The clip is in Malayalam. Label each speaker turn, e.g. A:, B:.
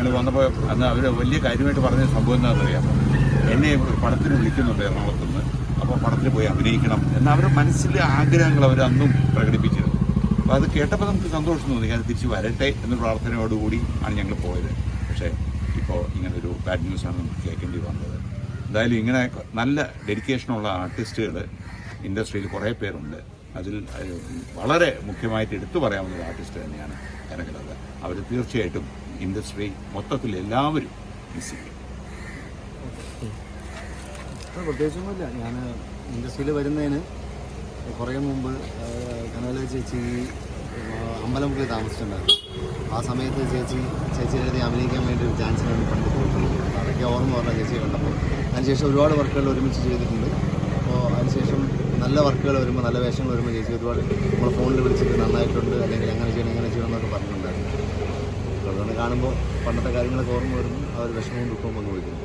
A: ഞങ്ങൾ വന്നപ്പോൾ അന്ന് അവർ വലിയ കാര്യമായിട്ട് പറഞ്ഞ സംഭവം എന്താണെന്നറിയാമോ, എന്നെ ഒരു പടത്തിന് വിളിക്കുന്നുണ്ട് എറണാകുളത്തുനിന്ന്, അപ്പോൾ പടത്തിൽ പോയി അഭിനയിക്കണം എന്ന അവരുടെ മനസ്സിലെ ആഗ്രഹങ്ങൾ അവർ അന്നും പ്രകടിപ്പിച്ചിരുന്നു. അപ്പോൾ അത് കേട്ടപ്പോൾ നമുക്ക് സന്തോഷം തോന്നി. ഞാൻ തിരിച്ച് വരട്ടെ എന്ന പ്രാർത്ഥനയോടുകൂടി ആണ് ഞങ്ങൾ പോയത്. പക്ഷേ ഇപ്പോൾ ഇങ്ങനൊരു ബാഡ് ന്യൂസാണ് നമുക്ക് കേൾക്കേണ്ടി വന്നത്. എന്തായാലും ഇങ്ങനെ നല്ല ഡെഡിക്കേഷനുള്ള ആർട്ടിസ്റ്റുകൾ ഇൻഡസ്ട്രിയിൽ കുറേ പേരുണ്ട്. അതിൽ വളരെ മുഖ്യമായിട്ട് എടുത്തു പറയാവുന്ന ഒരു ആർട്ടിസ്റ്റ് തന്നെയാണ് കനകലത. അവർ തീർച്ചയായിട്ടും ഇൻഡസ്ട്രി മൊത്തത്തിൽ എല്ലാവരും മിസ് ചെയ്യും.
B: പ്രത്യേകിച്ചൊന്നുമില്ല. ഞാൻ ഇൻഡസ്ട്രിയിൽ വരുന്നതിന് കുറേ മുമ്പ് കനകലത ചേച്ചി അമ്പലമുക്കിൽ താമസിച്ചിട്ടുണ്ടായിരുന്നു. ആ സമയത്ത് ചേച്ചി എഴുതി അഭിനയിക്കാൻ വേണ്ടി ഒരു ചാൻസിന് വേണ്ടി പണ്ട് പോയിട്ടുണ്ട്. അതൊക്കെ ഓർമ്മ പറഞ്ഞ ചേച്ചിയെ കണ്ടപ്പോൾ. അതിനുശേഷം ഒരുപാട് വർക്കുകൾ ഒരുമിച്ച് ചെയ്തിട്ടുണ്ട്. അപ്പോൾ അതിനുശേഷം നല്ല വർക്കുകൾ വരുമ്പോൾ, നല്ല വേഷങ്ങൾ വരുമ്പോൾ ചേച്ചി ഒരുപാട് നമ്മൾ ഫോണിൽ വിളിച്ചിട്ട് നന്നായിട്ടുണ്ട്, അല്ലെങ്കിൽ അങ്ങനെ ചെയ്യണം എന്നൊക്കെ പറഞ്ഞിട്ടുണ്ടായിരുന്നു. അതുകൊണ്ട് കാണുമ്പോൾ പണ്ടത്തെ കാര്യങ്ങളൊക്കെ ഓർമ്മ വരുന്നു. ആ ഒരു വിഷമവും ദുഃഖവും പങ്കുവയ്ക്കുന്നു.